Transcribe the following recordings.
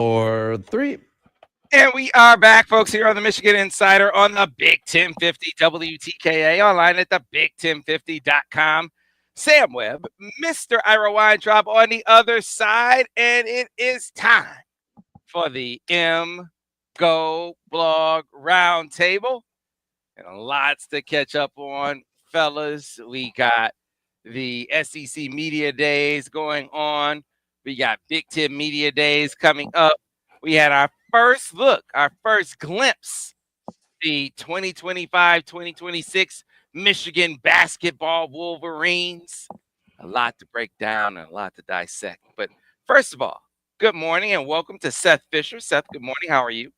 4, 3. And we are back, folks, here on the Michigan Insider on the Big 1050 WTKA, online at the Big1050.com. Sam Webb, Mr. Ira Weintraub on the other side, and it is time for the MGoBlog Roundtable. And lots to catch up on, fellas. We got the SEC Media Days going on. We got Big Ten Media Days coming up. We had our first look, our first glimpse, the 2025-2026 Michigan basketball Wolverines. A lot to break down and a lot to dissect. But first of all, good morning and welcome to Seth Fisher. Seth, good morning. How are you?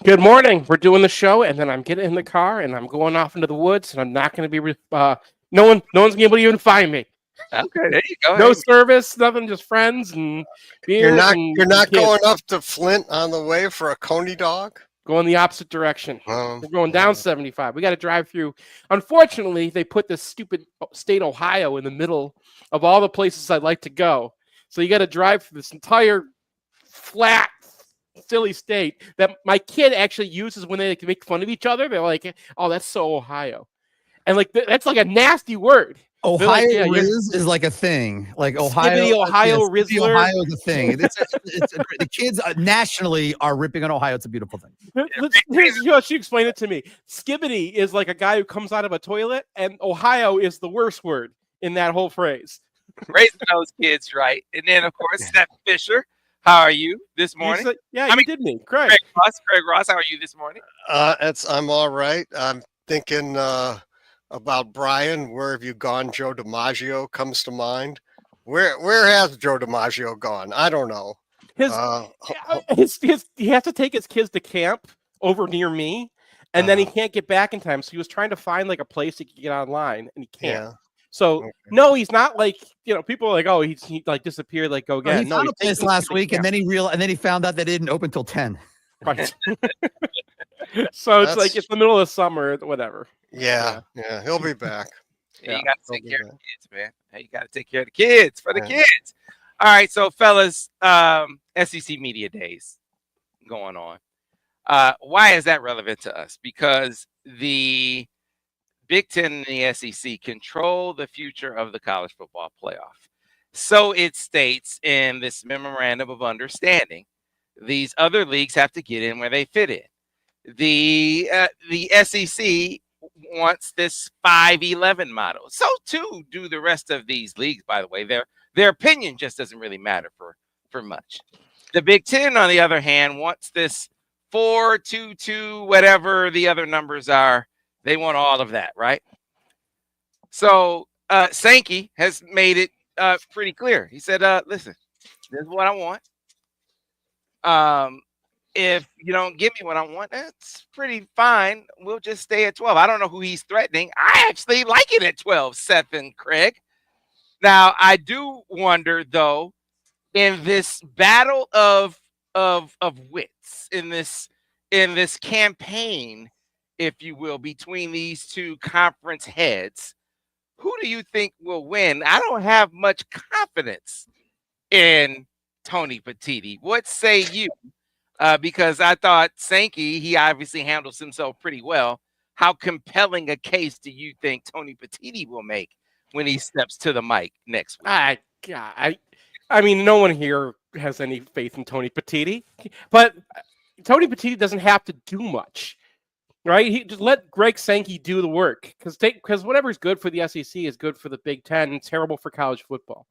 Good morning. We're doing the show, and then I'm getting in the car, and I'm going off into the woods, and I'm not going to be no one's going to be able to even find me. Okay, there you go. No service, nothing, just friends and beer. You're not going up to Flint on the way for a coney dog? Going the opposite direction. We're going down 75. We got to drive through. Unfortunately, they put this stupid state Ohio in the middle of all the places I'd like to go. So you got to drive through this entire flat, silly state that my kid actually uses when they make fun of each other. They're like, "Oh, that's so Ohio," and like that's like a nasty word. Ohio like, yeah, Riz is like a thing. Like Ohio, Rizzler. Ohio is a thing. The kids nationally are ripping on Ohio. It's a beautiful thing. She explained it to me. Skibbity is like a guy who comes out of a toilet, and Ohio is the worst word in that whole phrase. Raising those kids right. And then, of course, Seth Fisher. How are you this morning? You did me. Craig Ross, how are you this morning? I'm all right. I'm thinking about Brian. Where have you gone? Joe DiMaggio comes to mind. Where has Joe DiMaggio gone? I don't know. He has to take his kids to camp over near me, and then he can't get back in time. So he was trying to find like a place he could get online, and he can't. Yeah. So no, he's not like, people are like, oh, he like disappeared, like go again. He found a place last week, and then he found out they didn't open till 10. Right. So it's like it's the middle of summer, whatever. Yeah, he'll be back. You got to take care of the kids, man. You got to take care of the kids for the kids. All right, so fellas, SEC Media Days going on. Why is that relevant to us? Because the Big Ten and the SEC control the future of the college football playoff. So it states in this memorandum of understanding, these other leagues have to get in where they fit in. The SEC wants this 5-11 model. So too do the rest of these leagues, by the way. Their opinion just doesn't really matter for much. The Big Ten, on the other hand, wants this 4-2-2, whatever the other numbers are. They want all of that, right? So Sankey has made it pretty clear. He said, listen, this is what I want. If you don't give me what I want, that's pretty fine. We'll just stay at 12. I don't know who he's threatening. I actually like it at 12, Seth and Craig. Now, I do wonder, though, in this battle of wits, in this campaign, if you will, between these two conference heads, who do you think will win? I don't have much confidence in Tony Petitti. What say you? Because I thought Sankey, he obviously handles himself pretty well. How compelling a case do you think Tony Petitti will make when he steps to the mic next week? I mean, no one here has any faith in Tony Petitti, but Tony Petitti doesn't have to do much. Right, he just let Greg Sankey do the work because whatever's good for the SEC is good for the Big Ten and terrible for college football.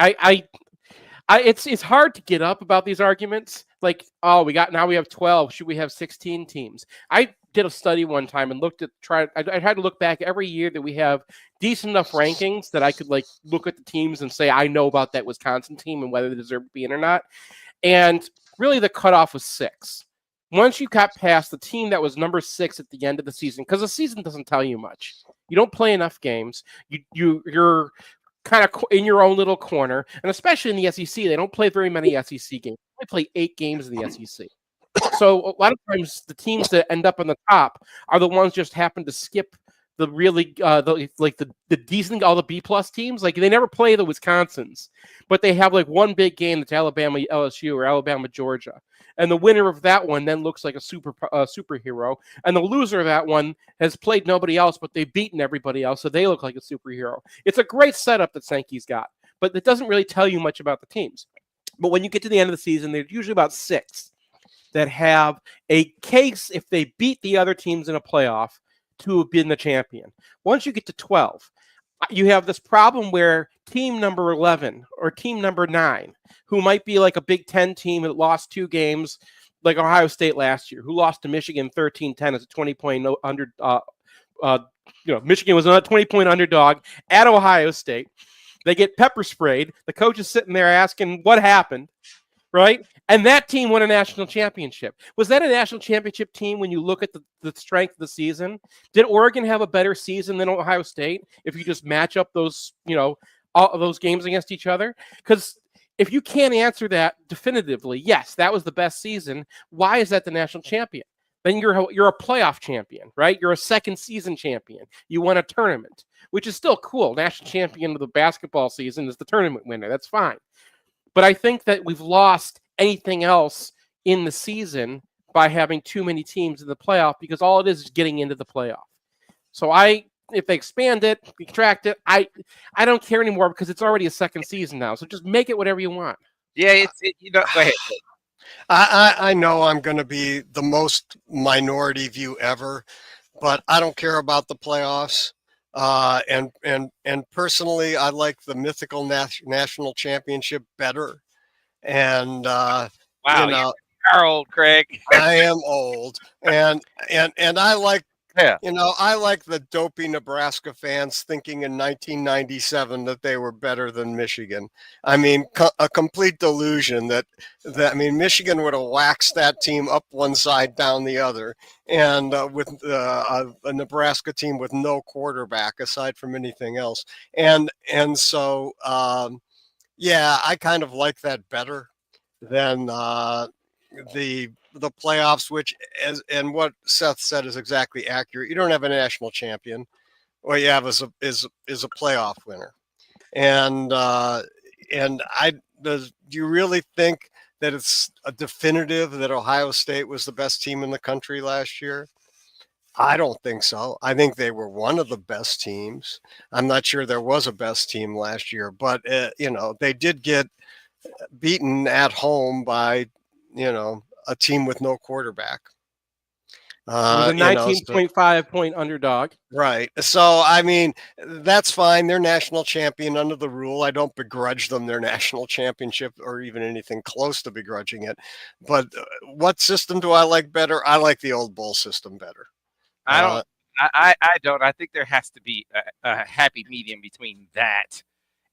It's hard to get up about these arguments. Like, oh, we have 12. Should we have 16 teams? I did a study one time and I had to look back every year that we have decent enough rankings that I could like look at the teams and say I know about that Wisconsin team and whether they deserve to be in or not. And really, the cutoff was 6. Once you got past the team that was number 6 at the end of the season, because the season doesn't tell you much. You don't play enough games. You're kind of in your own little corner, and especially in the SEC, they don't play very many SEC games. They play 8 games in the SEC. So a lot of times the teams that end up on the top are the ones just happen to skip the really the decent, all the B plus teams. Like they never play the Wisconsins, but they have like one big game that's Alabama LSU or Alabama Georgia, and the winner of that one then looks like a superhero, and the loser of that one has played nobody else, but they've beaten everybody else, so they look like a superhero. It's a great setup that Sankey's got, but it doesn't really tell you much about the teams. But when you get to the end of the season, there's usually about 6 that have a case if they beat the other teams in a playoff to have been the champion. Once you get to 12, you have this problem where team number 11 or team number 9, who might be like a Big Ten team that lost 2 games, like Ohio State last year, who lost to Michigan 13-10 as a 20-point under. Michigan was a 20-point underdog at Ohio State. They get pepper sprayed. The coach is sitting there asking what happened, right? And that team won a national championship. Was that a national championship team when you look at the strength of the season? Did Oregon have a better season than Ohio State if you just match up those, all of those games against each other? Because if you can't answer that definitively, yes, that was the best season. Why is that the national champion? Then you're a playoff champion, right? You're a second season champion. You won a tournament, which is still cool. National champion of the basketball season is the tournament winner. That's fine. But I think that we've lost anything else in the season by having too many teams in the playoff, because all it is getting into the playoff. So if they expand it, contract it, I don't care anymore because it's already a second season now. So just make it whatever you want. Yeah, go ahead. I know I'm going to be the most minority view ever, but I don't care about the playoffs. And personally, I like the mythical national championship better. And Wow, you're old, Craig. I am old, and I like. Yeah. I like the dopey Nebraska fans thinking in 1997 that they were better than Michigan. I mean, a complete delusion that Michigan would have waxed that team up one side, down the other, and with a Nebraska team with no quarterback aside from anything else. And so, yeah, I kind of like that better than the playoffs, which and what Seth said is exactly accurate. You don't have a national champion. What you have is a playoff winner. And do you really think that it's a definitive that Ohio State was the best team in the country last year? I don't think so. I think they were one of the best teams. I'm not sure there was a best team last year, but they did get beaten at home by a team with no quarterback. It was a 19.5 point underdog. Right. So, I mean, that's fine. They're national champion under the rule. I don't begrudge them their national championship or even anything close to begrudging it. But what system do I like better? I like the old bowl system better. I don't. I don't. I think there has to be a happy medium between that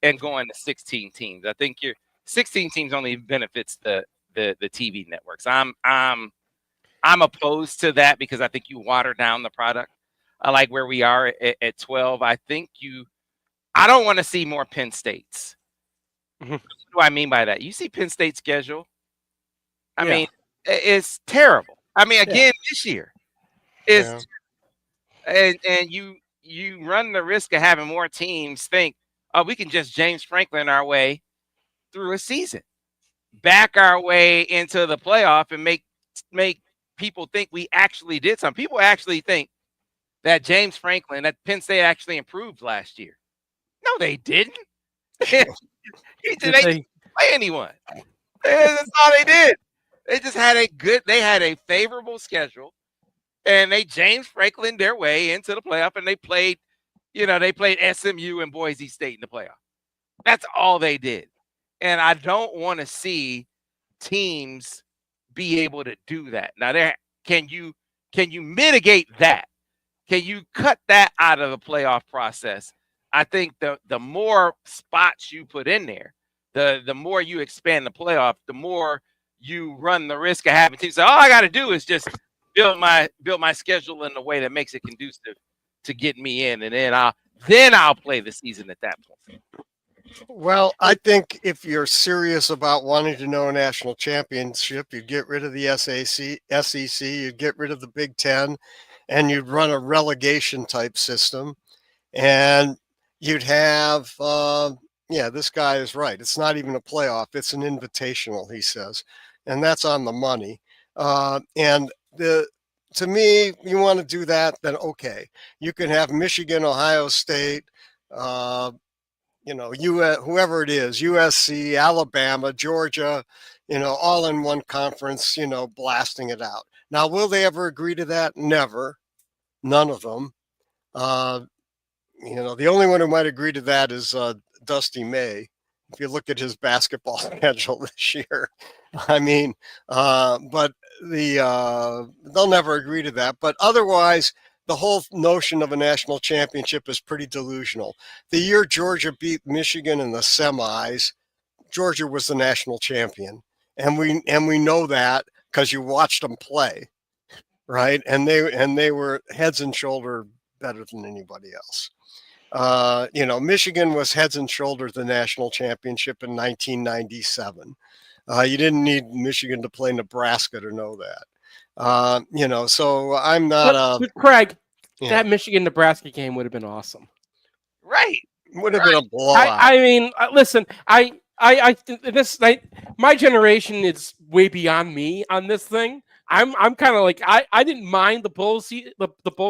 and going to 16 teams. I think 16 teams only benefits the TV networks. I'm opposed to that because I think you water down the product. I like where we are at 12. I don't want to see more Penn States. What do I mean by that? You see Penn State's schedule. I mean, it's terrible. I mean, again, this year is, and you run the risk of having more teams think, oh, we can just James Franklin our way through a season, back our way into the playoff, and make people think we actually did something. People actually think that James Franklin, that Penn State actually improved last year. No, they didn't. They didn't play anyone. That's all they did. They just had a favorable schedule, and they James Franklin their way into the playoff, and they played SMU and Boise State in the playoff. That's all they did. And I don't want to see teams be able to do that. Now, can you mitigate that? Can you cut that out of the playoff process? I think the more spots you put in there, the more you expand the playoff, the more you run the risk of having teams say, all I got to do is just build my schedule in a way that makes it conducive to get me in, and then I'll play the season at that point. Well, I think if you're serious about wanting to know a national championship, you'd get rid of the SEC, you'd get rid of the Big Ten, and you'd run a relegation type system, and you'd have, this guy is right. It's not even a playoff. It's an invitational, he says, and that's on the money. To me, you want to do that, then okay. You can have Michigan, Ohio State, whoever it is, USC, Alabama, Georgia, all in one conference, blasting it out. Now, will they ever agree to that? Never. None of them. The only one who might agree to that is Dusty May. If you look at his basketball schedule this year, I mean, but they'll never agree to that. But otherwise, the whole notion of a national championship is pretty delusional. The year Georgia beat Michigan in the semis, Georgia was the national champion, and we know that because you watched them play, right? And they were heads and shoulder better than anybody else. Michigan was heads and shoulders the national championship in 1997. You didn't need Michigan to play Nebraska to know that. So I'm not. But Craig, that Michigan-Nebraska game would have been awesome. Right. Would have been a blowout. I mean, listen, my generation is way beyond me on this thing. I'm kind of like I didn't mind the bowl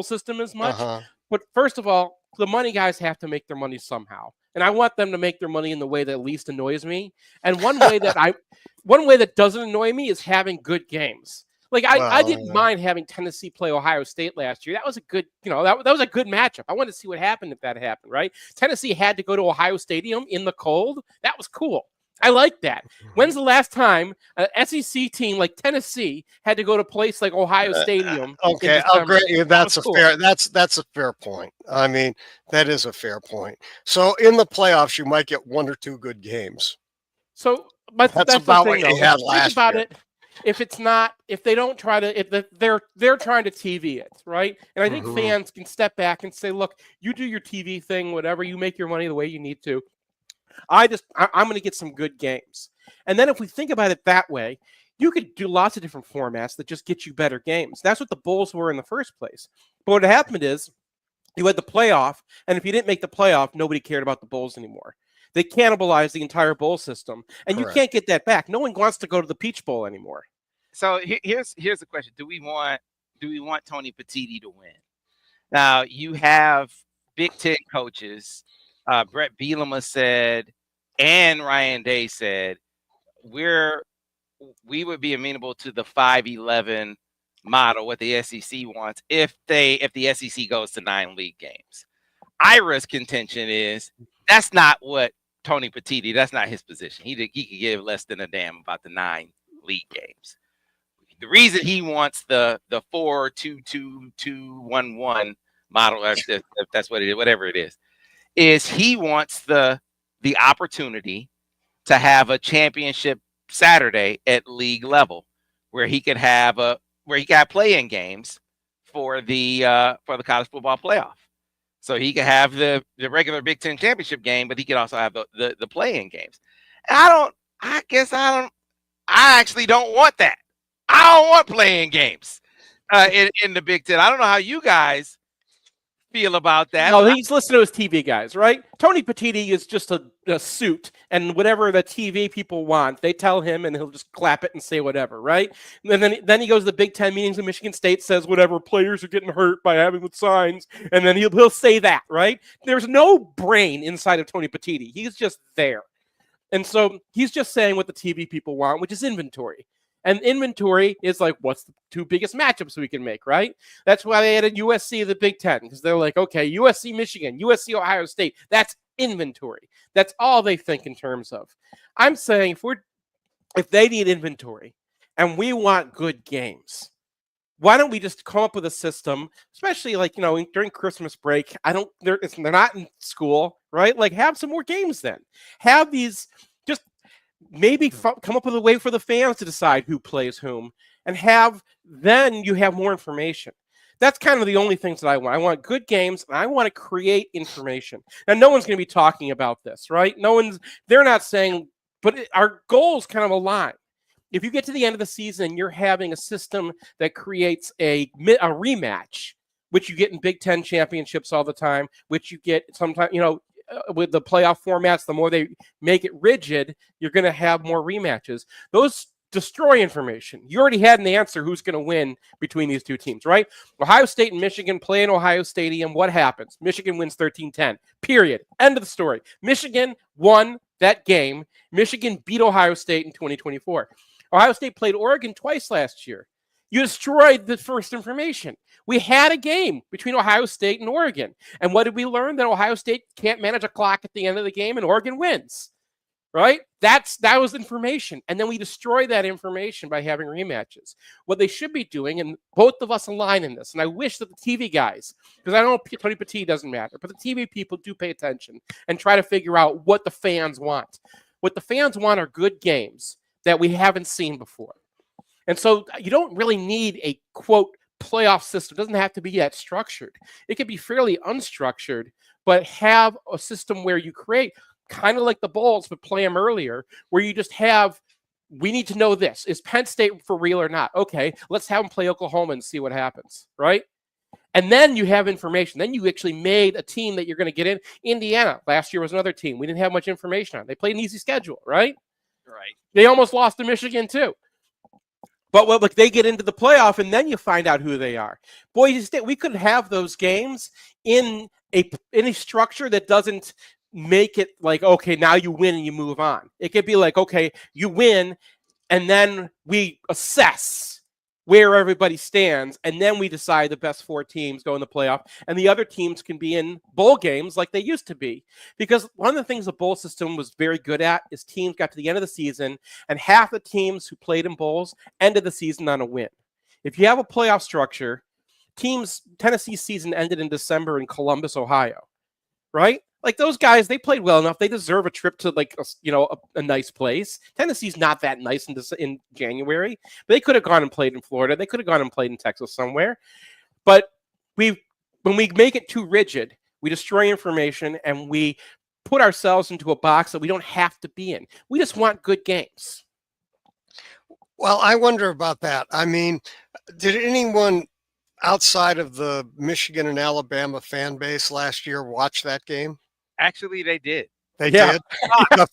system as much, but first of all, the money guys have to make their money somehow, and I want them to make their money in the way that least annoys me. And one way that doesn't annoy me is having good games. Like I didn't mind having Tennessee play Ohio State last year. That was a good, that was a good matchup. I wanted to see what happened if that happened, right? Tennessee had to go to Ohio Stadium in the cold. That was cool. I like that. When's the last time an SEC team like Tennessee had to go to a place like Ohio Stadium? Okay, I'll grant you that's a fair point. I mean, that is a fair point. So in the playoffs, you might get one or two good games. So, but that's about what you had last year. If they don't try to, if they're trying to TV it, right? And I think fans can step back and say, look, you do your TV thing, whatever, you make your money the way you need to. I'm going to get some good games. And then if we think about it that way, you could do lots of different formats that just get you better games. That's what the bowls were in the first place. But what happened is you had the playoff, and if you didn't make the playoff, nobody cared about the bowls anymore. They cannibalized the entire bowl system, and you can't get that back. No one wants to go to the Peach Bowl anymore. So here's the question: Do we want Tony Petitti to win? Now you have Big Ten coaches. Brett Bielema said, and Ryan Day said, we would be amenable to the 5-11 model, what the SEC wants, if the SEC goes to 9 league games. Ira's contention is that's not what Tony Petitti, that's not his position. He could give less than a damn about the 9 league games. The reason he wants the 4-2-2-2-1-1 model, if that's what it is, whatever it is he wants the opportunity to have a championship Saturday at league level where he could have play-in games for the college football playoff. So he could have the regular Big Ten championship game, but he could also have the play-in games. And I actually don't want that. I don't want play-in games in the Big Ten. I don't know how you guys feel about that. No, he's listening to his TV guys, right? Tony Petitti is just a suit, and whatever the TV people want, they tell him, and he'll just clap it and say whatever, right? And then he goes to the Big Ten meetings in Michigan State, says whatever, players are getting hurt by having the signs, and then he'll say that, right? There's no brain inside of Tony Petitti. He's just there. And so he's just saying what the TV people want, which is inventory. And inventory is like, what's the 2 biggest matchups we can make, right? That's why they added USC to the Big Ten, because they're like, okay, USC Michigan, USC Ohio State, that's inventory. That's all they think in terms of. I'm saying if they need inventory and we want good games, why don't we just come up with a system, especially like, during Christmas break, they're not in school, right? Like have some more games then. Have these maybe come up with a way for the fans to decide who plays whom, and then you have more information. That's kind of the only things that I want. I want good games, and I want to create information. Now, no one's going to be talking about this, right? They're not saying, but our goals kind of align. If you get to the end of the season and you're having a system that creates a rematch which you get in Big Ten championships all the time, which you get sometimes, with the playoff formats, the more they make it rigid, you're going to have more rematches. Those destroy information. You already had an answer who's going to win between these two teams, right? Ohio State and Michigan play in Ohio Stadium. What happens? Michigan wins 13-10. Period. End of the story. Michigan won that game. Michigan beat Ohio State in 2024. Ohio State played Oregon twice last year. You destroyed the first information. We had a game between Ohio State and Oregon. And what did we learn? That Ohio State can't manage a clock at the end of the game and Oregon wins. Right? That was information. And then we destroy that information by having rematches. What they should be doing, and both of us align in this, and I wish that the TV guys, because I know Tony Petit doesn't matter, but the TV people do pay attention and try to figure out what the fans want. What the fans want are good games that we haven't seen before. And so you don't really need a, quote, playoff system. It doesn't have to be that structured. It could be fairly unstructured, but have a system where you create, kind of like the Bulls, but play them earlier, where you just have, we need to know this. Is Penn State for real or not? Okay, let's have them play Oklahoma and see what happens, right? And then you have information. Then you actually made a team that you're going to get in. Indiana, last year was another team we didn't have much information on. They played an easy schedule, right? Right. They almost lost to Michigan, too. But look, they get into the playoff, and then you find out who they are. Boise State, we could have those games in a structure that doesn't make it like, okay, now you win and you move on. It could be like, okay, you win, and then we assess where everybody stands, and then we decide the best 4 teams go in the playoff, and the other teams can be in bowl games like they used to be. Because one of the things the bowl system was very good at is teams got to the end of the season, and half the teams who played in bowls ended the season on a win. If you have a playoff structure, Tennessee's season ended in December in Columbus, Ohio, right? Like those guys, they played well enough. They deserve a trip to like a nice place. Tennessee's not that nice in January. But they could have gone and played in Florida. They could have gone and played in Texas somewhere. But when we make it too rigid, we destroy information and we put ourselves into a box that we don't have to be in. We just want good games. Well, I wonder about that. I mean, did anyone outside of the Michigan and Alabama fan base last year watch that game? Actually, they did. They did.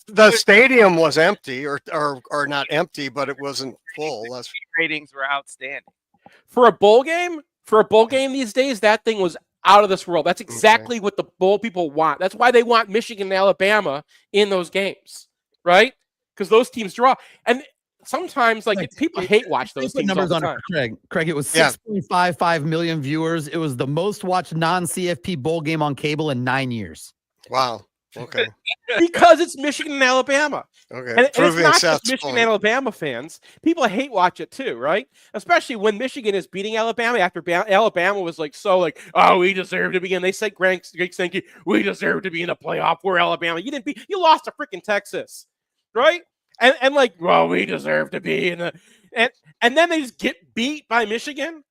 The stadium was empty, or not empty, but it wasn't full. Ratings were outstanding for a bowl game. For a bowl game these days, that thing was out of this world. That's exactly what the bowl people want. That's why they want Michigan and Alabama in those games, right? Because those teams draw. And sometimes, people hate watch those teams. Numbers on it, Craig. It was 6.55 million viewers. It was the most watched non-CFP bowl game on cable in 9 years. Wow. Okay. Because it's Michigan and Alabama. Okay. And it's not just Michigan and Alabama fans. People hate watch it too, right? Especially when Michigan is beating Alabama after Alabama was oh, we deserve to be in. They said, Greg Sankey, we deserve to be in the playoff. We're Alabama. You lost to freaking Texas, right? And we deserve to be in the and then they just get beat by Michigan.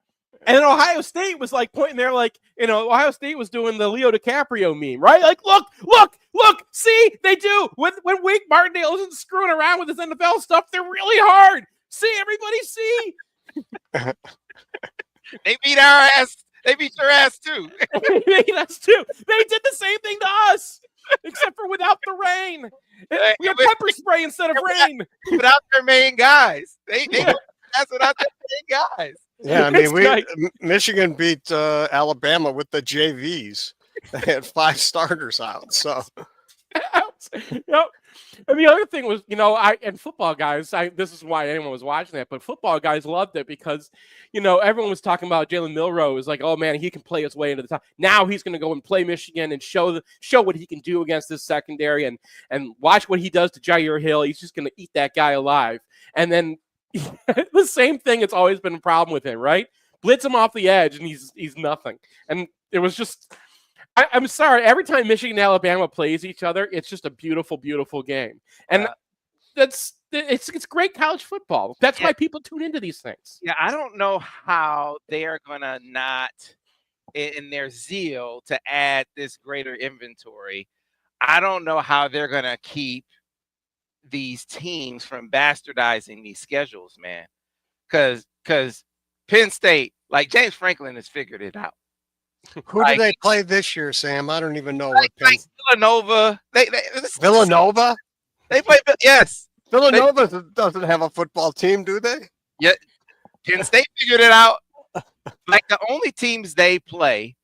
And then Ohio State was pointing there Ohio State was doing the Leo DiCaprio meme, right? Look, see, they do. When Wake Martindale isn't screwing around with his NFL stuff, they're really hard. See, everybody see. They beat our ass. They beat your ass too. They beat us too. They did the same thing to us, except for without the rain. We had pepper spray instead of rain. Without their main guys. That's without their main guys. Yeah, I mean, Michigan beat Alabama with the JVs. They had 5 starters out. So, And the other thing was, and football guys, this is why anyone was watching that, but football guys loved it because, everyone was talking about Jalen Milroe is oh man, he can play his way into the top. Now he's going to go and play Michigan and show what he can do against this secondary and watch what he does to Jair Hill. He's just going to eat that guy alive. And then the same thing. It's always been a problem with him, right? Blitz him off the edge, and he's nothing. And it was just, I'm sorry. Every time Michigan and Alabama plays each other, it's just a beautiful, beautiful game, and it's great college football. That's why people tune into these things. Yeah, I don't know how they are gonna not, in their zeal to add this greater inventory. I don't know how they're gonna keep these teams from bastardizing these schedules, man. Because Penn State, James Franklin has figured it out. Who do they play this year, Sam? I don't even know what like Villanova. Villanova? They play. Yes. Villanova doesn't have a football team, do they? Yeah. Penn State figured it out. Like the only teams they play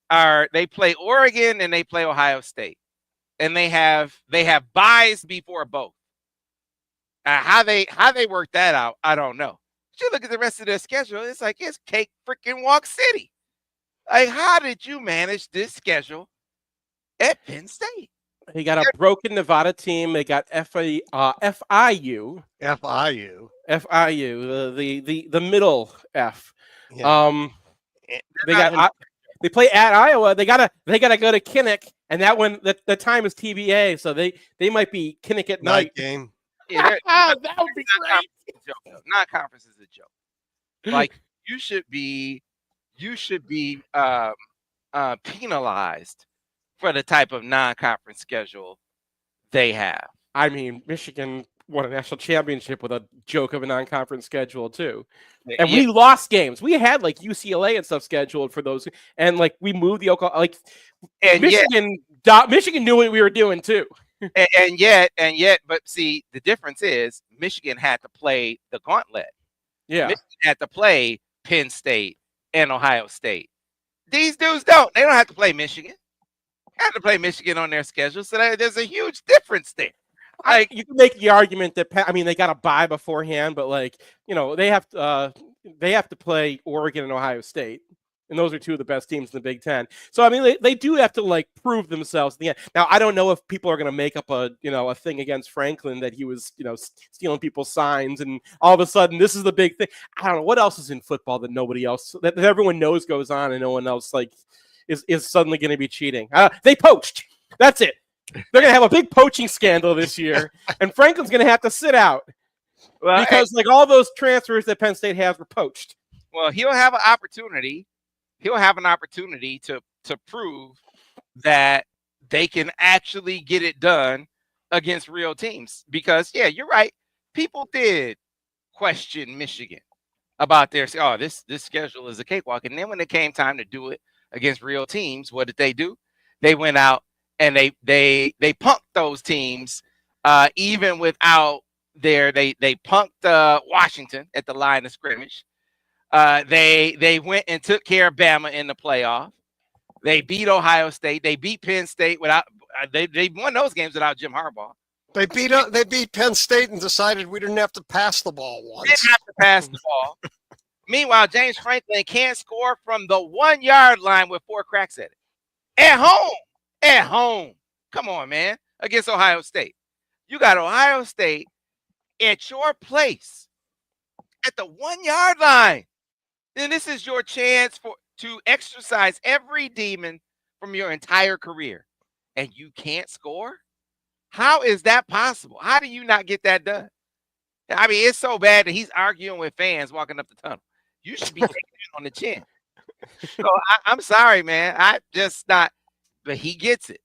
Oregon and they play Ohio State, and they have buys before both. How they work that out, I don't know. But you look at the rest of their schedule, it's like it's cake freaking walk city. Like, how did you manage this schedule at Penn State? They got a broken Nevada team. They got FIU, the middle F. Yeah. They play at Iowa. They gotta go to Kinnick, and that one the time is TBA, so they might be Kinnick at night game. Yeah, that would be great. Non-conference is a joke. Like you should be penalized for the type of non-conference schedule they have. I mean, Michigan won a national championship with a joke of a non-conference schedule too. And we lost games. We had like UCLA and stuff scheduled for those, and like we moved the Oklahoma. And Michigan knew what we were doing too. And yet, but see, the difference is Michigan had to play the gauntlet. Yeah, Michigan had to play Penn State and Ohio State. These dudes don't. They don't have to play Michigan. They have to play Michigan on their schedule. So there's a huge difference there. Like you can make the argument that they got to bye beforehand, but they have to play Oregon and Ohio State, and those are two of the best teams in the Big Ten. So I mean, they do have to prove themselves in the end. Now I don't know if people are going to make up a thing against Franklin that he was stealing people's signs, and all of a sudden this is the big thing. I don't know what else is in football that nobody else that everyone knows goes on, and no one else is suddenly going to be cheating. They poached. That's it. They're going to have a big poaching scandal this year, and Franklin's going to have to sit out because all those transfers that Penn State has were poached. Well, he'll have an opportunity. He'll have an opportunity to prove that they can actually get it done against real teams. Because, yeah, you're right. People did question Michigan about this schedule is a cakewalk. And then when it came time to do it against real teams, what did they do? They went out and they punked those teams even without they punked Washington at the line of scrimmage. They went and took care of Bama in the playoff. They beat Ohio State. They beat Penn State without they won those games without Jim Harbaugh. They beat Penn State and decided we didn't have to pass the ball once. Didn't have to pass the ball. Meanwhile, James Franklin can't score from the 1 yard line with 4 cracks at it. At home. Come on, man. Against Ohio State. You got Ohio State at your place at the 1 yard line. Then this is your chance to exercise every demon from your entire career. And you can't score? How is that possible? How do you not get that done? I mean, it's so bad that he's arguing with fans walking up the tunnel. You should be taking it on the chin. So I'm sorry, man. I just not. But he gets it.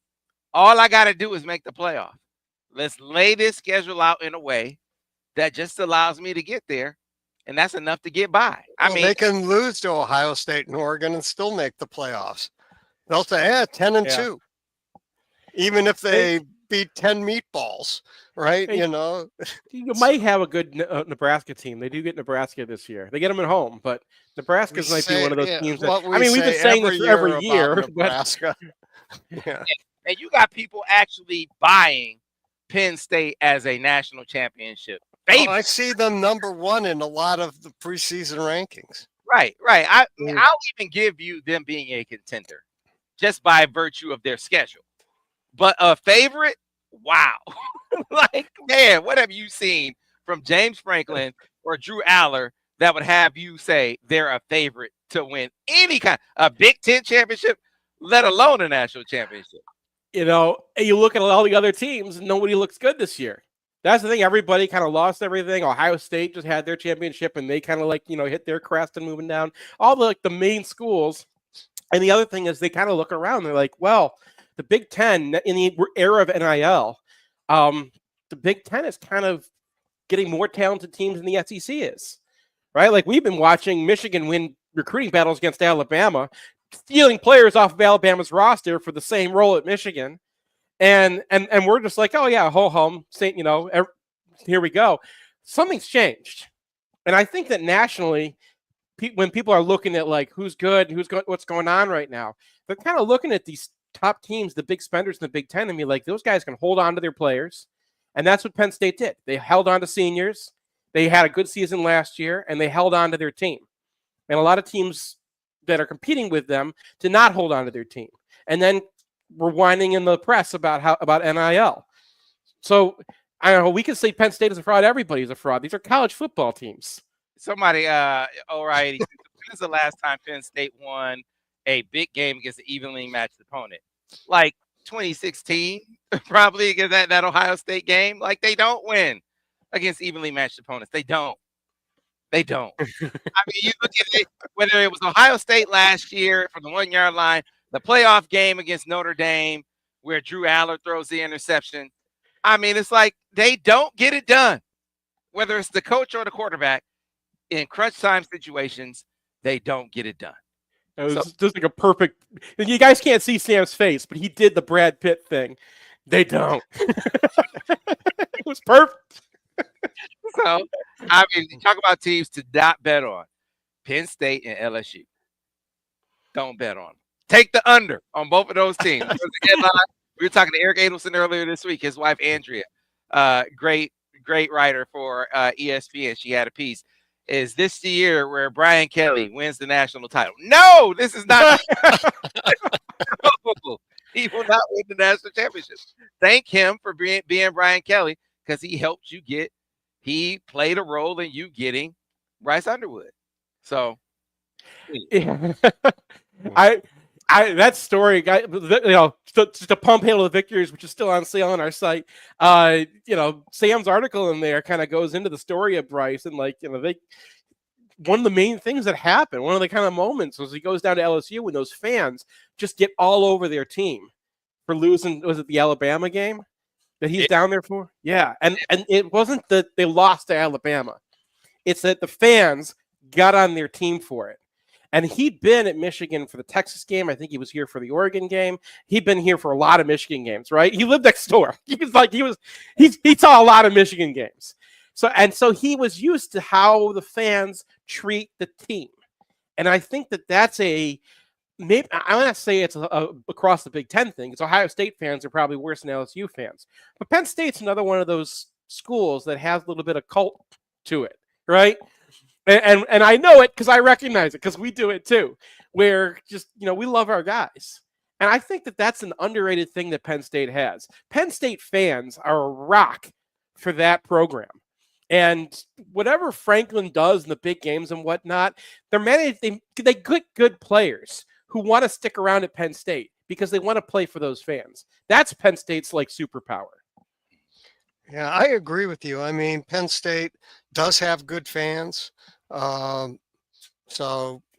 All I got to do is make the playoff. Let's lay this schedule out in a way that just allows me to get there. And that's enough to get by. I mean, they can lose to Ohio State and Oregon and still make the playoffs. They'll say, 10-2. Even if they beat 10 meatballs, right? Hey, you might have a good Nebraska team. They do get Nebraska this year. They get them at home, but Nebraska might be one of those teams. We've been saying this every year. Nebraska. And you got people actually buying Penn State as a national championship favorite. I see them number 1 in a lot of the preseason rankings. Right. I'll even give you them being a contender just by virtue of their schedule. But a favorite, wow. Man, what have you seen from James Franklin or Drew Aller that would have you say they're a favorite to win any kind a Big Ten championship, let alone a national championship? You look at all the other teams, and nobody looks good this year. That's the thing. Everybody kind of lost everything. Ohio State just had their championship, and they kind of hit their crest and moving down. All the main schools. And the other thing is they kind of look around. They're like, well, the Big Ten in the era of NIL, the Big Ten is kind of getting more talented teams than the SEC is, right? Like we've been watching Michigan win recruiting battles against Alabama. stealing players off of Alabama's roster for the same role at Michigan. And we're just like, oh yeah, ho hum, here we go. Something's changed. And I think that nationally, when people are looking at like who's good, what's going on right now, they're kind of looking at these top teams, the big spenders in the Big Ten, and be like, those guys can hold on to their players. And that's what Penn State did. They held on to seniors. They had a good season last year, and they held on to their team. And a lot of teams that are competing with them did not hold on to their team. And then we're whining in the press about NIL. So I don't know. We can say Penn State is a fraud. Everybody's a fraud. These are college football teams. Somebody, O'Reilly, when is the last time Penn State won a big game against an evenly matched opponent? Like 2016, probably against that Ohio State game. Like they don't win against evenly matched opponents. They don't. I mean, you look at it, whether it was Ohio State last year from the 1 yard line, the playoff game against Notre Dame, where Drew Aller throws the interception. I mean, it's like they don't get it done. Whether it's the coach or the quarterback, in crunch time situations, they don't get it done. It was just like a perfect. You guys can't see Sam's face, but he did the Brad Pitt thing. They don't. It was perfect. So, I mean, talk about teams to not bet on. Penn State and LSU. Don't bet on them. Take the under on both of those teams. We were talking to Eric Adelson earlier this week. His wife, Andrea, great writer for ESPN. She had a piece. Is this the year where Brian Kelly wins the national title? No, this is not. No, he will not win the national championship. Thank him for being Brian Kelly because he helped you get. He played a role in you getting Bryce Underwood. So, yeah. That story, just a pump handle of victories, which is still on sale on our site. Sam's article in there kind of goes into the story of Bryce and one of the main things that happened, one of the kind of moments was he goes down to LSU when those fans just get all over their team for losing. Was it the Alabama game that he's down there for? Yeah, and it wasn't that they lost to Alabama; it's that the fans got on their team for it. And he'd been at Michigan for the Texas game. I think he was here for the Oregon game. He'd been here for a lot of Michigan games, right? He lived next door. He saw a lot of Michigan games. So he was used to how the fans treat the team. And I think that's maybe I'm going to say it's across the Big Ten thing. It's Ohio State fans are probably worse than LSU fans. But Penn State's another one of those schools that has a little bit of cult to it, right? And I know it because I recognize it because we do it too, where just, we love our guys. And I think that's an underrated thing that Penn State has. Penn State fans are a rock for that program. And whatever Franklin does in the big games and whatnot, they get good players who want to stick around at Penn State because they want to play for those fans. That's Penn State's superpower. Yeah, I agree with you. I mean, Penn State does have good fans. So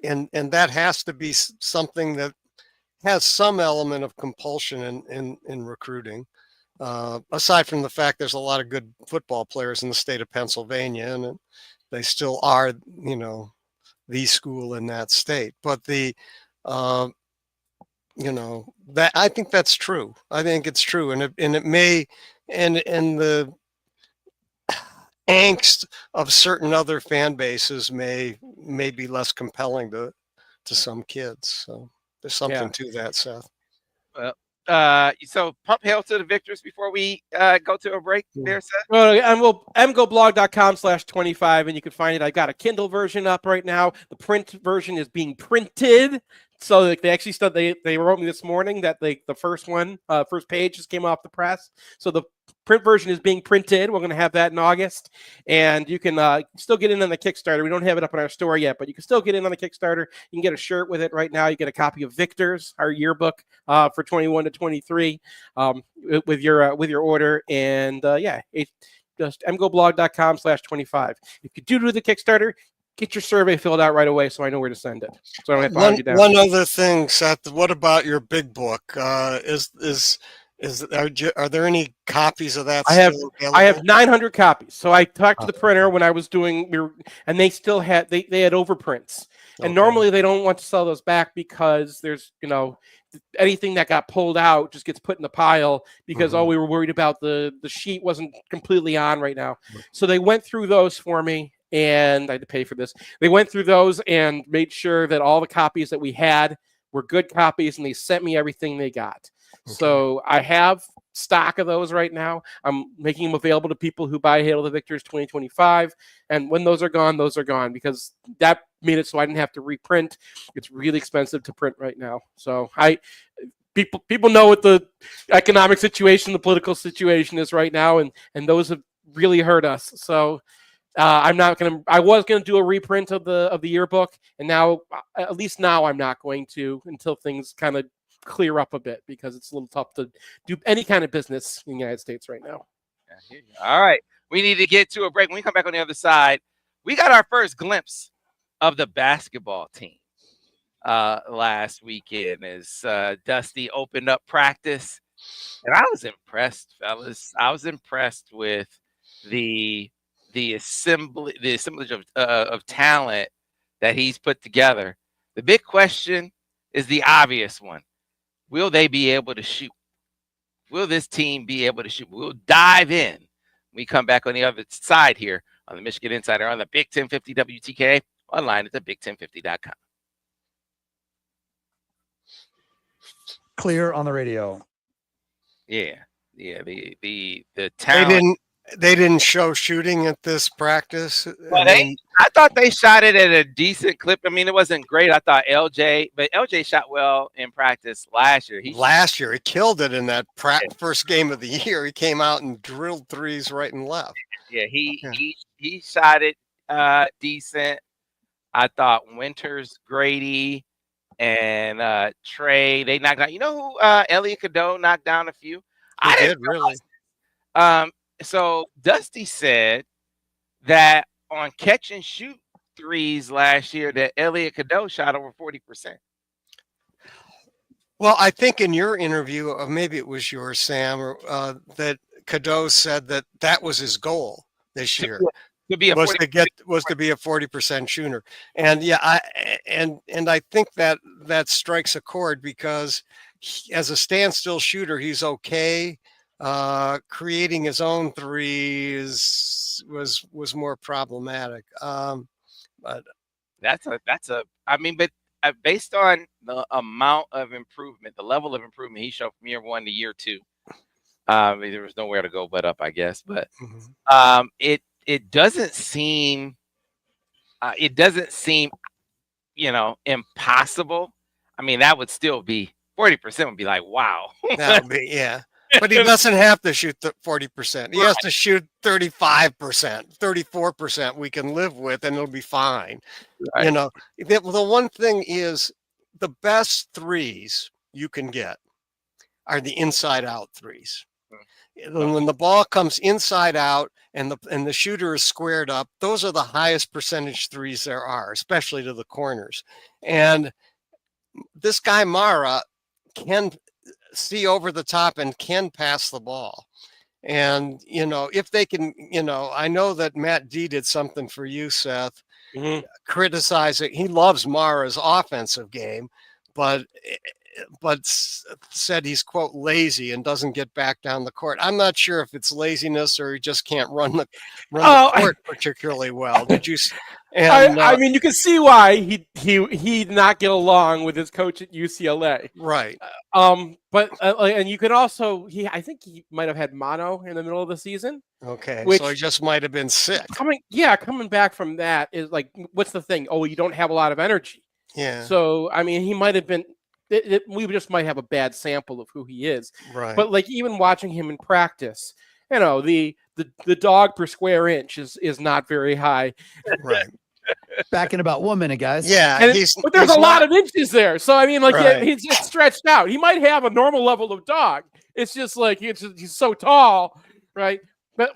that has to be something that has some element of compulsion in recruiting. Aside from the fact there's a lot of good football players in the state of Pennsylvania, and they still are, the school in that state. But that I think that's true. I think it's true, and it may, and the angst of certain other fan bases may be less compelling to some kids. So there's something to that, Seth. Well, so pump hail to the victors before we go to a break there, Seth. Well, MGoBlog.com/25, and you can find it. I got a Kindle version up right now. The print version is being printed. So they actually they wrote me this morning that the first page just came off the press. So the print version is being printed. We're going to have that in August, and you can still get in on the Kickstarter. We don't have it up on our store yet, but you can still get in on the Kickstarter. You can get a shirt with it right now. You get a copy of Victor's, our yearbook for 21 to 23, with your order. And it's just MGoBlog.com/25. If you do the Kickstarter, get your survey filled out right away so I know where to send it. So I don't have to hunt you down. One other thing, Seth, what about your big book? Are there any copies of that? I have 900 copies. So I talked to the printer when I was doing, and they still had they had overprints. And normally they don't want to sell those back because there's, anything that got pulled out just gets put in the pile because, we were worried about the sheet wasn't completely on right now. So they went through those for me, and I had to pay for this. They went through those and made sure that all the copies that we had were good copies, and they sent me everything they got. So I have stock of those right now. I'm making them available to people who buy Hail to the Victors 2025. And when those are gone because that made it so I didn't have to reprint. It's really expensive to print right now. So people know what the economic situation, the political situation is right now, and those have really hurt us. So I was gonna do a reprint of the yearbook, and now at least now I'm not going to until things kind of clear up a bit because it's a little tough to do any kind of business in the United States right now. All right, we need to get to a break. When we come back on the other side, we got our first glimpse of the basketball team last weekend as Dusty opened up practice, and I was impressed, fellas. I was impressed with the assemblage of talent that he's put together. The big question is the obvious one. Will they be able to shoot? Will this team be able to shoot? We'll dive in. We come back on the other side here on the Michigan Insider on the Big 1050 WTK, online at the big1050.com. Clear on the radio. Yeah. The talent. They didn't show shooting at this practice. Well, I thought they shot it at a decent clip. I mean, it wasn't great. I thought LJ shot well in practice last year. He killed it in that first game of the year. He came out and drilled threes right and left. Yeah, he shot it decent. I thought Winters, Grady, and Trey, they knocked out. You know who Elliot Cadeau knocked down a few? He did, really. So Dusty said that on catch and shoot threes last year that Elliot Cadeau shot over 40%. Well, I think in your interview, or maybe it was yours, Sam, that Cadeau said that was his goal this year. To be a 40% shooter. And I think that strikes a chord because as a standstill shooter, he's okay. Creating his own threes was more problematic. But based on the amount of improvement, the level of improvement he showed from year one to year two, there was nowhere to go but up, I guess. But it doesn't seem impossible. I mean, that would still be 40% would be like, wow. That would be, yeah. But he doesn't have to shoot 40%. He has to shoot 35%, 34% we can live with, and it'll be fine. Right. The one thing is the best threes you can get are the inside out threes. When the ball comes inside out and the shooter is squared up, those are the highest percentage threes there are, especially to the corners. And this guy Mara can see over the top and can pass the ball. And, if they can, I know that Matt D did something for you, Seth, criticizing. He loves Mara's offensive game, but said he's, quote, lazy and doesn't get back down the court. I'm not sure if it's laziness or he just can't run the court particularly well. Did you? And, I mean, you can see why he'd not get along with his coach at UCLA. Right. But and you could also I think he might have had mono in the middle of the season. Okay. So he just might have been sick. Coming back from that is like, what's the thing? Oh, you don't have a lot of energy. Yeah. So I mean, he might have been. We just might have a bad sample of who he is. Right. But like even watching him in practice, the dog per square inch is not very high. Right. Back in about 1 minute, guys. Yeah. But there's a lot of inches there. So I mean, like right. he's just stretched out. He might have a normal level of dog. It's just like he's so tall, right? But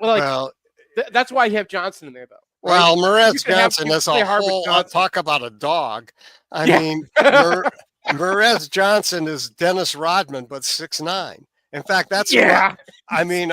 that's why you have Johnson in there, though. Right? Well, Maize Johnson is a whole talk about a dog. I mean, Maize Johnson is Dennis Rodman, but 6'9". In fact, that's I mean,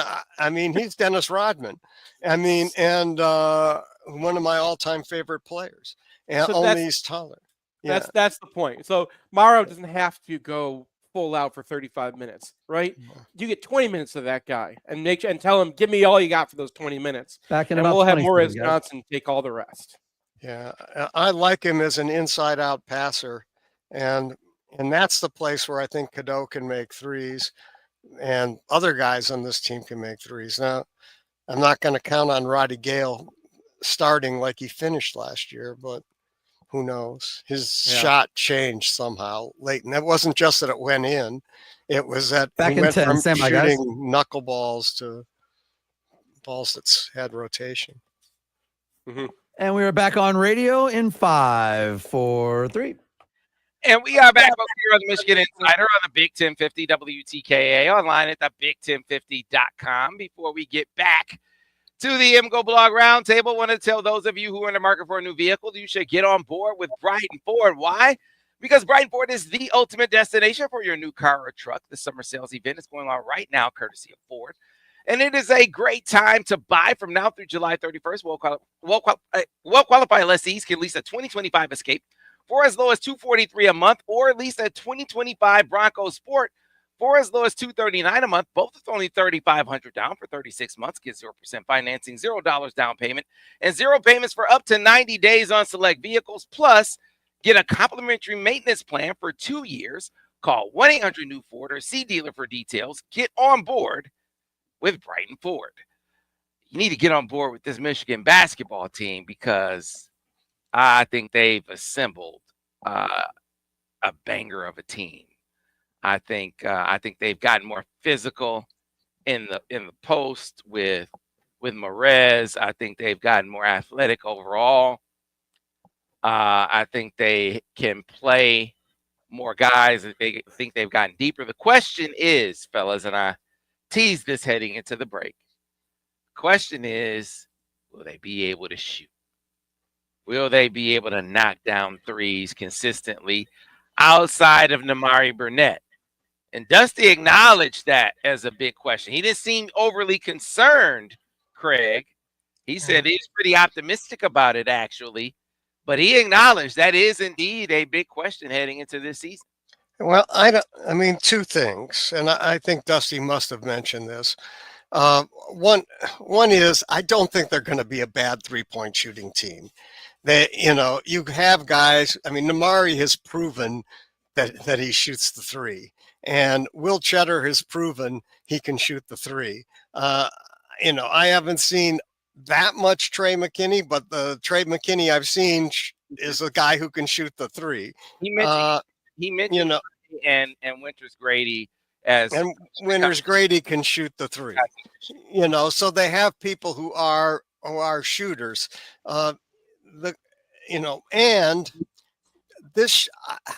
he's Dennis Rodman. I mean, and one of my all-time favorite players. And only he's taller. That's the point. So Morrow doesn't have to go full out for 35 minutes, right? You get 20 minutes of that guy and tell him, give me all you got for those 20 minutes. Back in and about we'll have 20 Morris seconds, guys. Johnson take all the rest. Yeah, I like him as an inside-out passer, and that's the place where I think Cadeau can make threes, and other guys on this team can make threes. Now, I'm not going to count on Roddy Gale starting like he finished last year, but who knows? His shot changed somehow late, and it wasn't just that it went in; it was that Back he in went 10, from stand by, guys. shooting knuckleballs to balls that's had rotation. And we are back on radio in 5, 4, 3. And we are back over here on the Michigan Insider on the Big 1050 WTKA, online at the big1050.com. Before we get back to the MGoBlog Roundtable, I want to tell those of you who are in the market for a new vehicle, you should get on board with Brighton Ford. Why? Because Brighton Ford is the ultimate destination for your new car or truck. The summer sales event is going on right now, courtesy of Ford. And it is a great time to buy from now through July 31st. Well-qualified lessees can lease a 2025 Escape for as low as $243 a month, or lease a 2025 Bronco Sport for as low as $239 a month, both with only $3,500 down for 36 months. Get 0% financing, $0 down payment, and 0 payments for up to 90 days on select vehicles. Plus, get a complimentary maintenance plan for 2 years. Call 1-800-NEW-FORD or see dealer for details. Get on board with Brighton Ford. You need to get on board with this Michigan basketball team, because I think they've assembled a banger of a team. I think they've gotten more physical in the post with Maize. I think they've gotten more athletic overall. I think they can play more guys. They think they've gotten deeper. The question is, fellas, and I teased this heading into the break. The question is, will they be able to shoot? Will they be able to knock down threes consistently outside of Nimari Burnett? And Dusty acknowledged that as a big question. He didn't seem overly concerned, Craig. He said he's pretty optimistic about it, actually. But he acknowledged that is indeed a big question heading into this season. Well, two things, and I think Dusty must have mentioned this. One is, I don't think they're going to be a bad three-point shooting team. You have guys. I mean, Nimari has proven that he shoots the three, and Will Cheddar has proven he can shoot the three. I haven't seen that much Trey McKinney, but the Trey McKinney I've seen is a guy who can shoot the three. He mentioned and Winters Grady and Winters Grady can shoot the three. So they have people who are shooters. And this,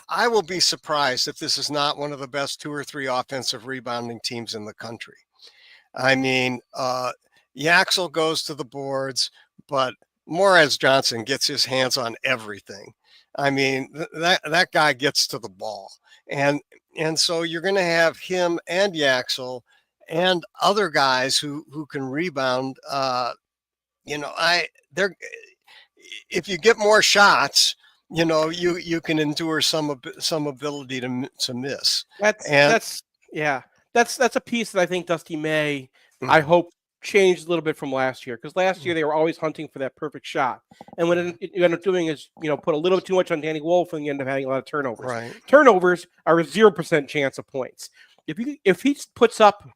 I will be surprised if this is not one of the best 2 or 3 offensive rebounding teams in the country. I mean, Yaxel goes to the boards, but Maize Johnson gets his hands on everything. I mean, that guy gets to the ball. And so you're going to have him and Yaxel and other guys who can rebound. If you get more shots, you can endure some ability to miss. That's a piece that I think Dusty May, I hope, changed a little bit from last year, because last year they were always hunting for that perfect shot, and what you end up doing is put a little too much on Danny Wolf, and you end up having a lot of turnovers. Right. Turnovers are a 0% chance of points. If he puts up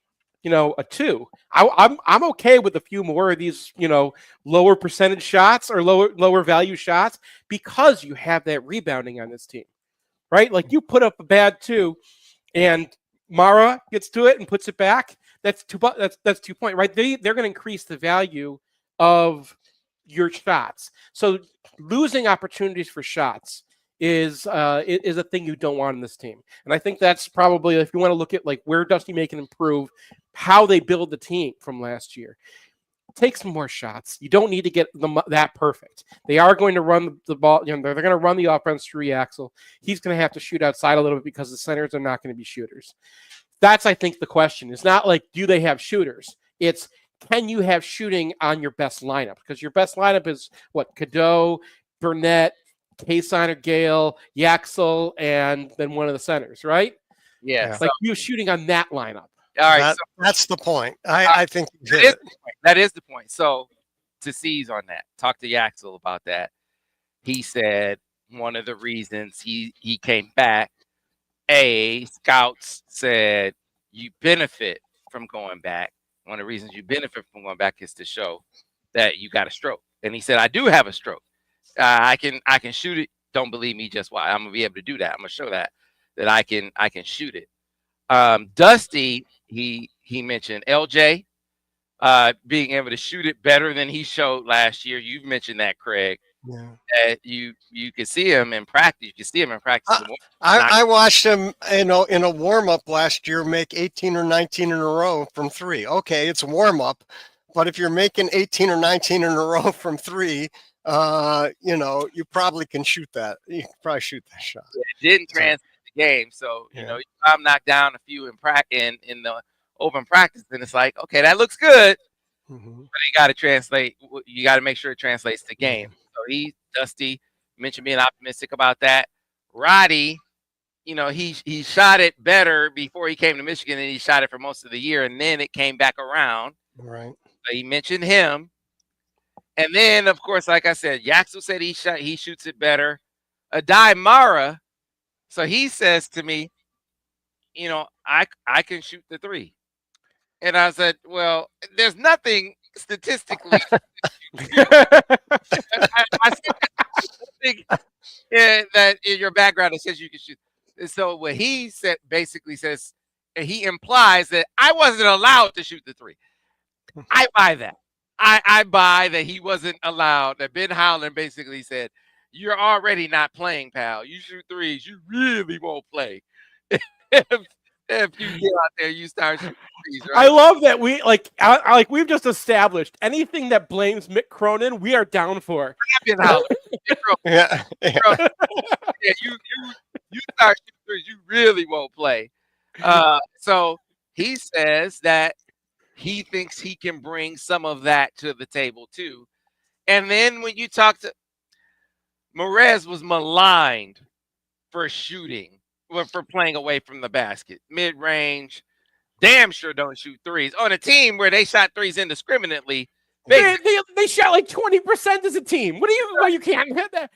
a 2, I'm okay with a few more of these lower percentage shots or lower value shots, because you have that rebounding on this team, right? Like, you put up a bad 2 and Mara gets to it and puts it back. That's 2 point, right? They're going to increase the value of your shots. So losing opportunities for shots is a thing you don't want in this team. And I think that's probably, if you want to look at like where Dusty May can improve, how they build the team from last year. Take some more shots. You don't need to get them that perfect. They are going to run the ball. They're going to run the offense through Axel. He's going to have to shoot outside a little bit, because the centers are not going to be shooters. That's, I think, the question. It's not like, do they have shooters? It's, can you have shooting on your best lineup? Because your best lineup is what? Cadeau, Burnett, K-Signer, Gale, Yaxel, and then one of the centers, right? Yeah. Yeah. So, Like you were shooting on that lineup. all right. That's the point. I think you That hit is it. the point. That is the point. So to seize on that, talk to Yaxel about that. He said one of the reasons he came back, scouts said you benefit from going back. One of the reasons you benefit from going back is to show that you got a stroke. And he said, I do have a stroke. I can shoot it. Don't believe me, just why. I'm gonna be able to do that. I'm gonna show that I can shoot it. Dusty, he mentioned LJ being able to shoot it better than he showed last year. You've mentioned that, Craig. Yeah. You can see him in practice. You can see him in practice. I watched him, in a warm up last year make 18 or 19 in a row from three. Okay, it's a warm up, but if you're making 18 or 19 in a row from three, you probably can shoot that. You can probably shoot that shot. It didn't translate the game, so I'm knocked down a few in the open practice, and it's like, okay, that looks good, but you got to translate. You got to make sure it translates to game. So Dusty mentioned being optimistic about that. Roddy, he shot it better before he came to Michigan, and he shot it for most of the year, and then it came back around. Right. So he mentioned him. And then, of course, like I said, Yaxel said he shoots it better. Adai Mara, so he says to me, I can shoot the three. And I said, well, there's nothing statistically. I think that in your background it says you can shoot. And so what he said basically says, he implies that I wasn't allowed to shoot the three. I buy that. I buy that he wasn't allowed, that Ben Howland basically said, you're already not playing, pal. You shoot threes, you really won't play. If you get out there, you start shooting threes, right? I love that we've just established anything that blames Mick Cronin, we are down for. Ben Howland. Yeah. You start shooting threes, you really won't play. So he says that he thinks he can bring some of that to the table too. And then when you talk to Maize was maligned for shooting, for playing away from the basket, mid-range, damn sure don't shoot threes. On a team where they shot threes indiscriminately, they shot like 20% as a team. What do you? Well, you can't hit that.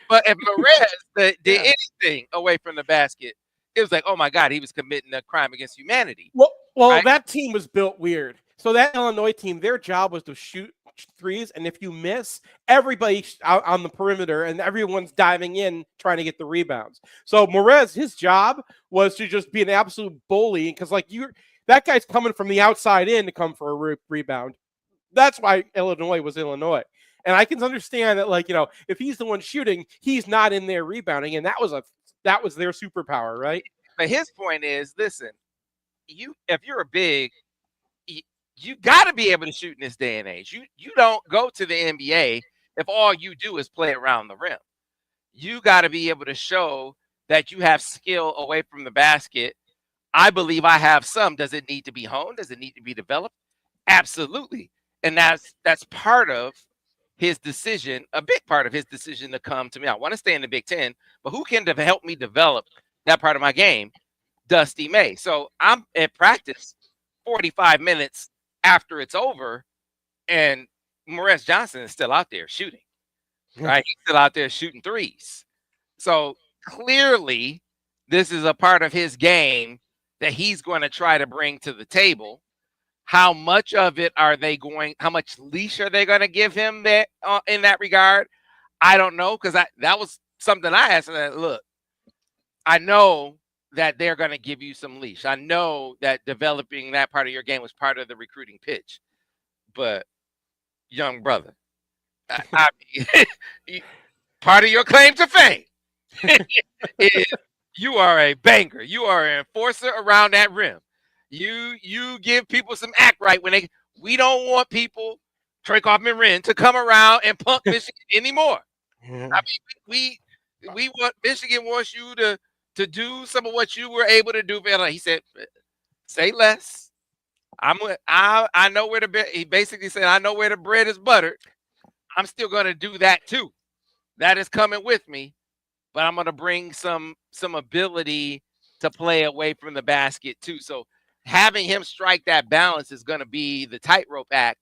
But if Maize did anything away from the basket, it was like, oh my God, he was committing a crime against humanity. Well, right? That team was built weird. So that Illinois team, their job was to shoot threes, and if you miss, everybody's out on the perimeter, and everyone's diving in trying to get the rebounds. So Maize, his job was to just be an absolute bully, because that guy's coming from the outside in to come for a rebound. That's why Illinois was Illinois. And I can understand that, if he's the one shooting, he's not in there rebounding, and that was their superpower, right? But his point is, listen, if you're a big, you got to be able to shoot in this day and age. You don't go to the NBA if all you do is play around the rim. You got to be able to show that you have skill away from the basket. I believe I have some. Does it need to be honed? Does it need to be developed? Absolutely. And that's part of his decision, a big part of his decision to come to me. I want to stay in the Big Ten, but who can help me develop that part of my game? Dusty May. So I'm at practice 45 minutes after it's over, and Maize Johnson is still out there shooting, right? He's still out there shooting threes. So clearly, this is a part of his game that he's going to try to bring to the table. How much of it how much leash are they going to give him that in that regard? I don't know, because that was something I asked him. Look, I know that they're going to give you some leash. I know that developing that part of your game was part of the recruiting pitch. But, young brother, I mean, part of your claim to fame is you are a banger. You are an enforcer around that rim. You give people some act right we don't want people, Trey Kaufman-Wren, to come around and punk Michigan anymore. Yeah. I mean, we want Michigan wants you to do some of what you were able to do. He said, say less. I know where he basically said, I know where the bread is buttered. I'm still going to do that too. that is coming with me, but I'm going to bring some ability to play away from the basket too. So having him strike that balance is going to be the tightrope act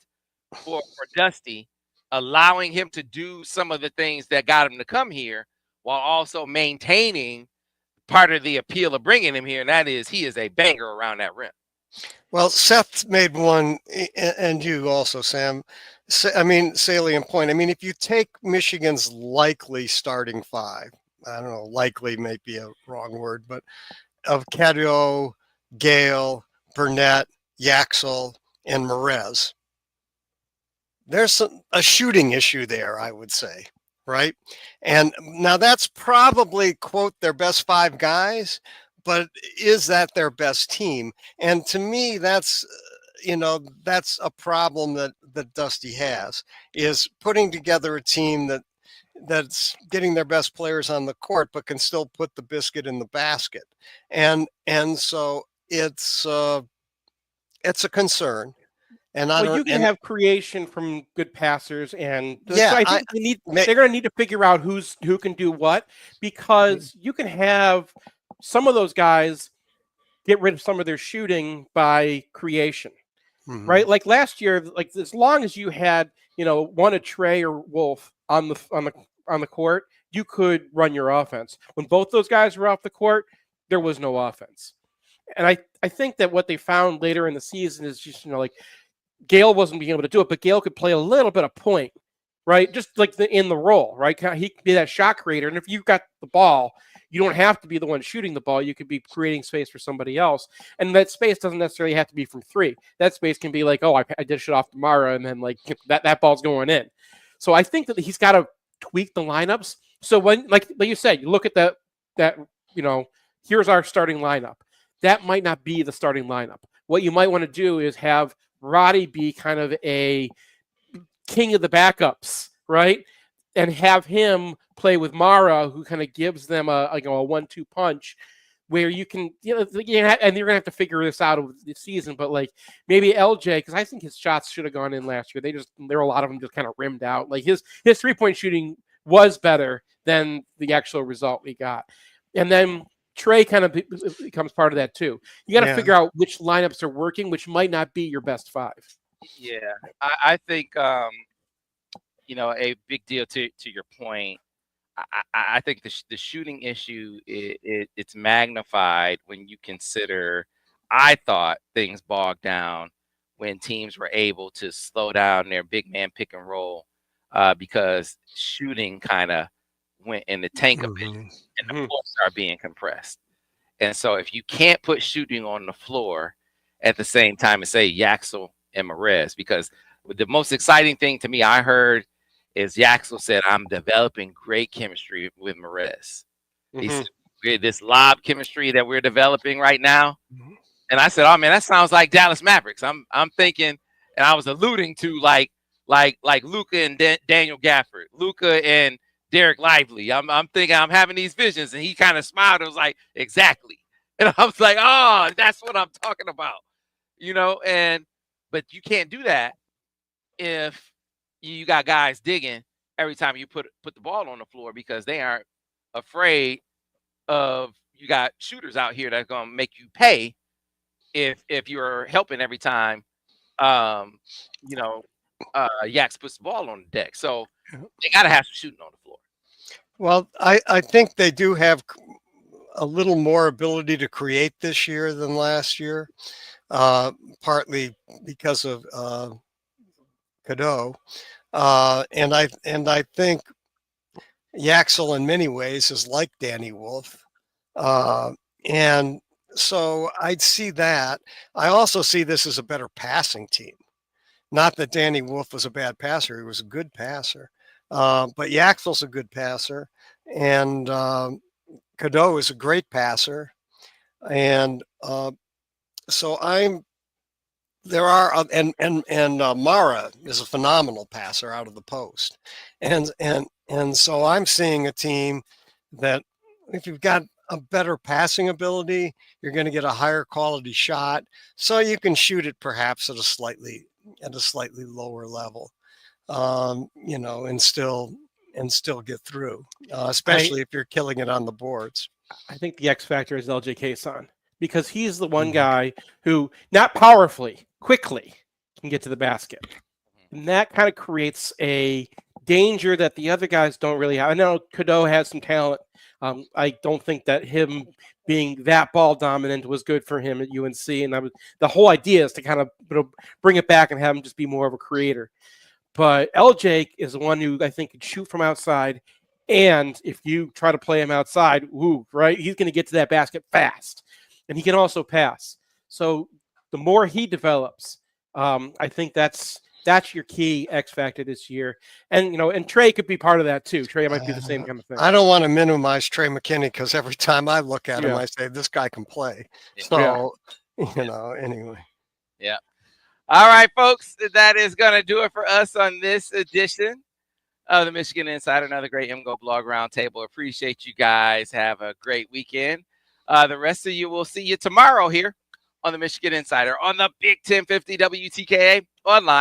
for Dusty, allowing him to do some of the things that got him to come here while also maintaining part of the appeal of bringing him here, and that is he is a banger around that rim. Well, Seth made one, and you also, Sam. Salient point. I mean, if you take Michigan's likely starting five, I don't know, likely may be a wrong word, but of Cadio, Gale, Burnett, Yaxel, and Maize, there's a shooting issue there, I would say, right? And now that's probably, quote, their best five guys, but is that their best team? And to me, that's a problem that Dusty has, is putting together a team that's getting their best players on the court, but can still put the biscuit in the basket. And so it's a concern. And you can have creation from good passers, and yeah, so I think they're going to need to figure out who can do what, because you can have some of those guys get rid of some of their shooting by creation, right? Like last year, like as long as you had one of Trey or Wolf on the court, you could run your offense. When both those guys were off the court, there was no offense. And I think that what they found later in the season is just like Gale wasn't being able to do it, but Gale could play a little bit of point, right? Just like in the role, right? He could be that shot creator. And if you've got the ball, you don't have to be the one shooting the ball. You could be creating space for somebody else. And that space doesn't necessarily have to be from three. That space can be like, oh, I dish it off to Mara, and then like that ball's going in. So I think that he's got to tweak the lineups. So when, like you said, you look at that, here's our starting lineup. That might not be the starting lineup. What you might want to do is have Roddy be kind of a king of the backups, right? And have him play with Mara, who kind of gives them a 1-2 punch, where you can, and you're gonna have to figure this out over the season. But like maybe LJ, because I think his shots should have gone in last year. There were a lot of them just kind of rimmed out. Like his 3-point shooting was better than the actual result we got, and then Trey kind of becomes part of that too. You got to figure out which lineups are working, which might not be your best five. Yeah, I think a big deal to your point. I think the shooting issue it's magnified when you consider. I thought things bogged down when teams were able to slow down their big man pick and roll because shooting kind of went in the tank a bit, and the floor started being compressed. And so if you can't put shooting on the floor at the same time as say Yaxel and Maize, because the most exciting thing to me I heard is Yaxel said, I'm developing great chemistry with Maize. He said, this lob chemistry that we're developing right now. And I said, oh man, that sounds like Dallas Mavericks. I'm thinking, and I was alluding to like Luka and Daniel Gafford, Luka and Derek Lively. I'm thinking I'm having these visions, and he kind of smiled and was like, exactly. And I was like, oh, that's what I'm talking about, but you can't do that if you got guys digging every time you put the ball on the floor, because they aren't afraid of, you got shooters out here that's going to make you pay if you're helping every time, Yax puts the ball on the deck. So they got to have some shooting on the floor. Well, I think they do have a little more ability to create this year than last year, partly because of Cadeau. And I think Yaxel in many ways is like Danny Wolf. And so I'd see that. I also see this as a better passing team. Not that Danny Wolf was a bad passer. He was a good passer. But Yaxel's a good passer. And Cadeau is a great passer. And so Mara is a phenomenal passer out of the post. And so I'm seeing a team that if you've got a better passing ability, you're going to get a higher quality shot. So you can shoot it perhaps at a slightly lower level, and still and still get through, especially if you're killing it on the boards. I think the X factor is LJ Son, because he's the one guy who, not powerfully, quickly can get to the basket. And that kind of creates a danger that the other guys don't really have. I know Cadeau has some talent. I don't think that him being that ball dominant was good for him at UNC. And the whole idea is to kind of bring it back and have him just be more of a creator. But LJ is the one who I think could shoot from outside. And if you try to play him outside, right, he's going to get to that basket fast. And he can also pass. So the more he develops, I think that's your key X factor this year. And, and Trey could be part of that too. Trey might be the same kind of thing. I don't want to minimize Trey McKinney, because every time I look at him, I say, this guy can play. So, anyway. Yeah. All right, folks, that is going to do it for us on this edition of the Michigan Insider, another great MGoBlog Roundtable. Appreciate you guys. Have a great weekend. The rest of you, will see you tomorrow here on the Michigan Insider on the Big 1050 WTKA online.